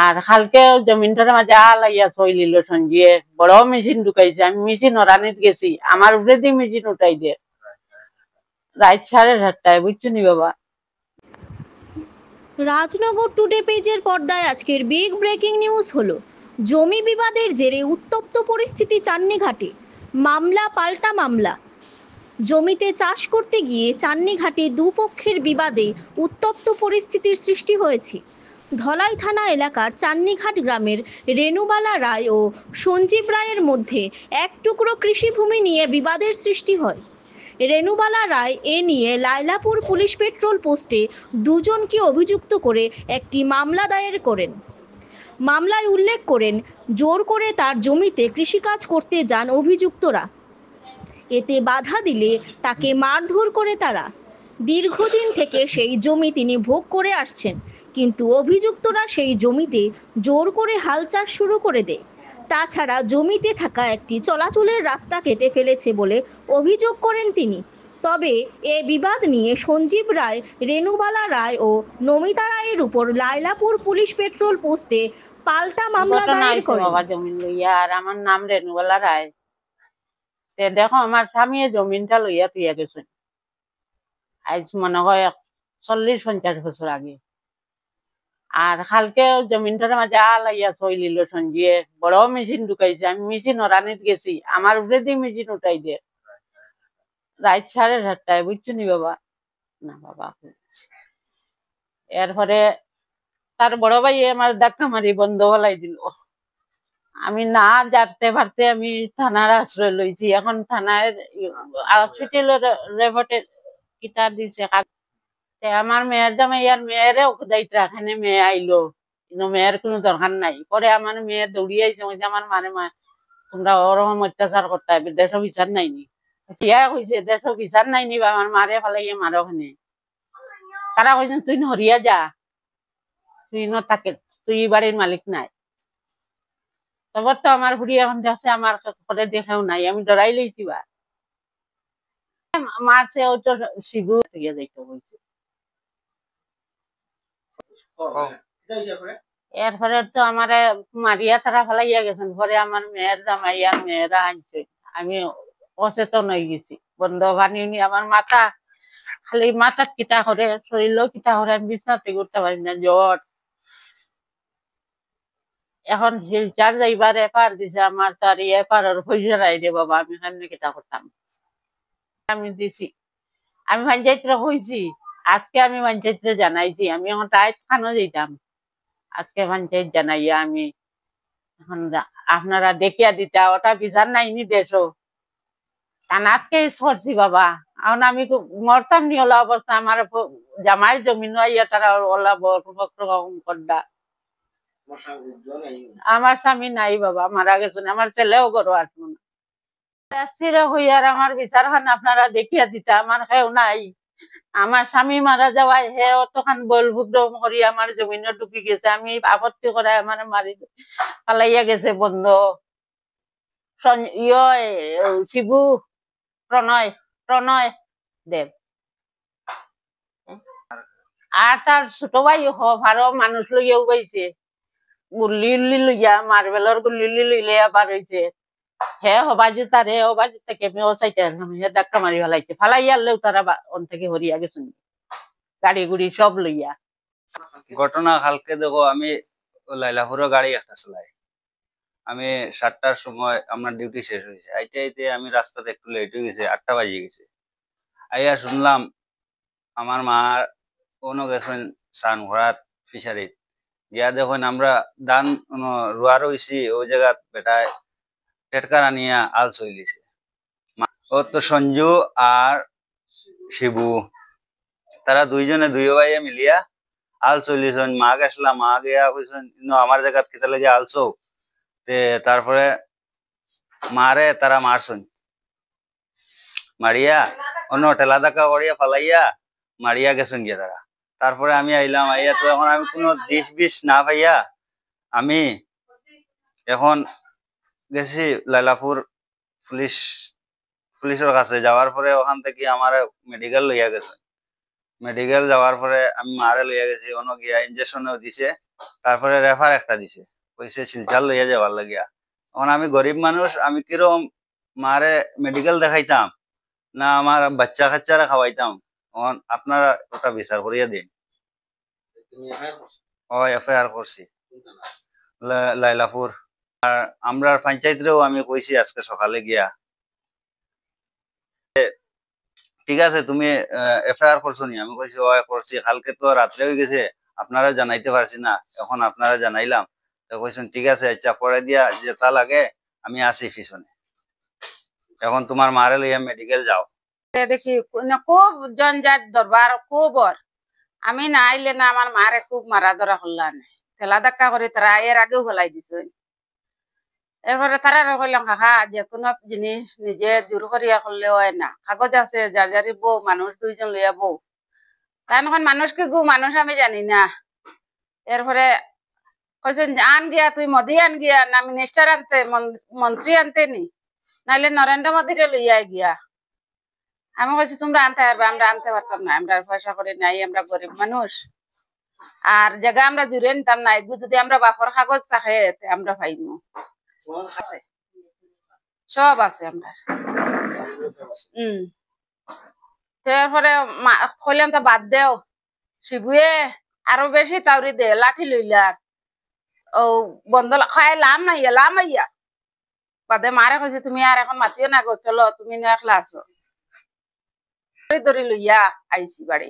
আর কালকে জমিনটার মাঝে আলাইয়া চইলিল সঞ্জিয়ে বড় মেশিন ঢুকাইছে। আমি মেশিন ওরানিত গেছি, আমার উপরে দিয়ে মেশিন উঠাই দিয়ে রাত 7:30টায়, বুঝছো নি বাবা। রাজনগর টুডে পেজের পর্দায় আজকের বিগ ব্রেকিং নিউজ হলো জমি বিবাদের জেরে উত্তপ্ত পরিস্থিতি চান্নিঘাটে, মামলা পাল্টা মামলা। জমিতে চাষ করতে গিয়ে চান্নিঘাটে দুপক্ষের বিবাদে উত্তপ্ত পরিস্থিতির সৃষ্টি হয়েছে। ধলাই থানা এলাকার চান্নিঘাট গ্রামের রেণুবালা রায় ও সঞ্জীব রায়ের মধ্যে এক টুকরো কৃষিভূমি নিয়ে বিবাদের সৃষ্টি হয়। রেণুবালা রায় এ নিয়ে লায়লাপুর পুলিশ পেট্রোল পোস্টে দুজনকে অভিযুক্ত করে একটি মামলা দায়ের করেন। মামলায় উল্লেখ করেন জোর করে তার জমিতে কৃষিকাজ করতে যান অভিযুক্তরা। এতে বাধা দিলে তাকে মারধর করে তারা। দীর্ঘদিন থেকে সেই জমি তিনি ভোগ করে আসছেন, কিন্তু অভিযুক্তরা সেই জমিতে জোর করে হাল চাষ শুরু করে দেয়। তাছাড়া জমিতে থাকা একটি চলাচলের রাস্তা কেটে ফেলেছে বলে অভিযোগ করেন তিনি। তবে এ বিবাদ নিয়ে সঞ্জীব রায়, রেণুবালা রায় ও নমিতা রায়ের উপর লায়লাপুর পুলিশ পেট্রোল পোস্টে পাল্টা মামলা দায়ের করেন। বাবা জমিন লইয়া, আর আমার নাম রেণুবালা রায়। দেখো আমার স্বামী জমিনটা লইয়া তুইয়া গেছেন আজ মনে হয় 40-50 বছর আগে। আর কালকে জমিনটার মাঝে আলাইয়া চইলিল সঞ্জিয়ে বড় মেশিন ঢুকাইছে। আমি মেশিন ওরানিত গেছি, আমার উপরে দিয়ে মেশিন উঠাই দিয়ে রাত 7:30টায়, বুঝছো নি বাবা। না বাবা, এরপরে তার বড় ভাই আমার ধাক্কা মারি বন্ধ হলাই দিল। আমি না যাতে পারতে আমি থানার আশ্রয় লইছি। এখন থানায় হসপিটালের রেপোর্টে কিতা দিছে। আমার মেয়ের জামাইয়ার মেয়েরে দায়িত্ব রাখেনি, মেয়ে আইলো কিন্তু মেয়ের কোনো দরকার নাই। পরে আমার মেয়ে দৌড়িয়ে আইছে, আমার মানে মা তোমরা ওরকম অত্যাচার করতে হবে, দেশ বিচার নাইনি। ইয়া কইছে দেশ বিচার নাইনি বা আমার মারে ফেলাইয়ে মারো ওখানে। তারা কইছেন তুই হরিয়া যা, তুই ন তাকে, তুই বাড়ির মালিক নাই। তবে তো আমার বুড়ি এখন দেখছে আমার করে দেখেও নাই, আমি ডরাই লইছি বা মারছে ও তো শিবু থেকে দেখতে বলছে। এরপরে তো আমার মারিয়া তারা ফেলাইয়া গেছেন। পরে আমার মেয়ের জামাইয়ার মেয়েরা আনছে, আমি অচেতন হয়ে গেছি। বন্ধ পানি আমার মাথা খালি মাথার কিটা করে, শরীরও কিটা করে, আমি বিছনাতে করতে পারি না, জ্বর। এখন শিলচার যাইবার এপার দিছে, আমার তো আর এপারের পয়সা নাই রে বাবা, আমি কেমনি কিটা করতাম। আমি দিছি, আমি পঞ্চায়েতরে কইছি, আজকে আমি পঞ্চায়েতরে জানাইছি। আমি এখন তাই খানো যেতাম, আজকে পঞ্চায়েত জানাইয়া আমি এখন আপনারা দেখিয়া দিতা, ওটা বিচার নাইনি দেশও কানাতকে করছি বাবা। এখন আমি মরতাম নি ওলা অবস্থা। আমার জামাই জমিন আইয়া তারা ওলা করডা। আমার স্বামী নাই বাবা, মারা গেছেন। আমার ছেলেও গরো আসবো না হইয়ার আমার বিচার খান আপনারা দেখিয়া দিতা, আমার কেউ নাই। আমার স্বামী মারা যাওয়ায় হে অতখান বলভুগ্রম করি আমার জমিনে ঢুকি গেছে। আমি আপত্তি করায় আমার মারি পালাইয়া গেছে বন্ধ। শিবু প্রণয় প্রণয় দেব আর তার ছোট ভাই ভালো মানুষ লইয়াও পাইছে, গুল্লি উল্লি লইয়া মার্বেলর গুল্লি লইলে আবার হয়েছে। হে হবাজু তার হে হবাজু থেকে মেয়েও চাইতে হে ধাক্কা মারি ফেলাইছে। ফালাইয়ালেও তারা অন থেকে হরিয়া গেছেন গাড়ি গুড়ি সব লইয়া। ঘটনা কালকে দেখো আমি লাইলাপুরে গাড়ি একটা চলাই, আমি 7টার সময় আমার ডিউটি শেষ হয়েছে। আইতে আইতে আমি রাস্তাতে একটু লেট হয়ে গেছে, 8টা বাজে গেছে। আইয়া শুনলাম আমার মা কোনো গেছেন স্নান ঘোরাত ফিশারিত গিয়া দেখুন আমরা ধান রোয়া রয়েছি, ওই জায়গা বেটায় টেটকারা নিয়ে আল চলিছে। ও তো সঞ্জু আর শিবু, তারা দুইজনে দুই ভাইয়ে মিলিয়া আল চলিছেন। মা গেছিলাম, মা গিয়া কইছেন আমার জায়গাত কেতে লাগে আলছো। তারপরে মারে তারা মারছেন, মারিয়া অন্য ঠেলা ধাক্কা করিয়া ফালাইয়া মারিয়া গেছেন গিয়া তারা। তারপরে আমি আইলাম, আইয়া তো এখন আমি কোনো দিশ বিষ না পাইয়া আমি এখন গেছি লাইলাপুর পুলিশের কাছে। যাওয়ার পরে ওখান থেকে আমার মেডিকেল লইয়া গেছে। মেডিকেল যাওয়ার পরে আমি মারে লইয়া গেছি, অন্য গিয়া ইঞ্জেকশনও দিছে, তারপরে রেফার একটা দিছে, কইছে শিলচর লইয়া যাওয়ার লাগিয়া। এখন আমি গরিব মানুষ, আমি কিরকম মারে মেডিকেল দেখাইতাম না আমার বাচ্চা কাচ্চারা খাওয়াইতাম, এখন আপনারা ওটা বিচার করিয়া দিন। ও এফআইআর করছি লাইলাপুর। আর আমরা পঞ্চায়েতেও আমি কইছি আজকে সকালে গিয়া, ঠিক আছে তুমি এফআইআর করছো নি? আমি কইছি ও করছি, কালকে তো রাত্রে হয়ে গেছে, আপনারা জানাইতে পারছি না, এখন আপনারা জানাইলাম। তো কইছেন ঠিক আছে, আচ্ছা পরে দিয়া যেটা লাগে আমি আসি পিছনে, এখন তোমার মারে লইয়া মেডিকেল যাও। দেখি খুব জঞ্জাট দরবার খুব ওর, আমি না আইলে না আমার মারে খুব মারা ধরা করলাম, ঠেলা ধাক্কা করে তারা এর আগেও ফেলাই দিছে। এরপরে তারা কইলাম কাকা যে কোনো জিনিস নিজে জোর করিয়া করলে হয় না, কাগজ আছে যার যারি বউ মানুষ দুইজন লইয়া বউ, তাই এখন মানুষ কি গু মানুষ আমি জানি না। এরপরে কইছেন আন গিয়া তুই মোদি আন গিয়া না মিনিস্টার আনতে মন্ত্রী আনতে নি, নাইলে নরেন্দ্র মোদীরে লইয়া গিয়া। আমি কইছি তোমরা আনতে পারবে, আমরা আনতে পারতাম না, আমরা পয়সা করে নাই, আমরা গরিব মানুষ, আর জায়গা আমরা জুড়ে নিতাম না, যদি আমরা বাপর কাগজ থাকে আমরা পাইমু, সব আছে আমরা। তারপরে কইলাম তা বাদ দেও, শিবুয়ে আরো বেশি তাওরি দে, লাঠি লইলার ও বন্ধ খাই লাম আইয়া বাদে মারে কইছে তুমি আর এখন মাতিও না গো, চলো তুমি না একলা আছো, ধরি লইয়া আইছি বাড়ি।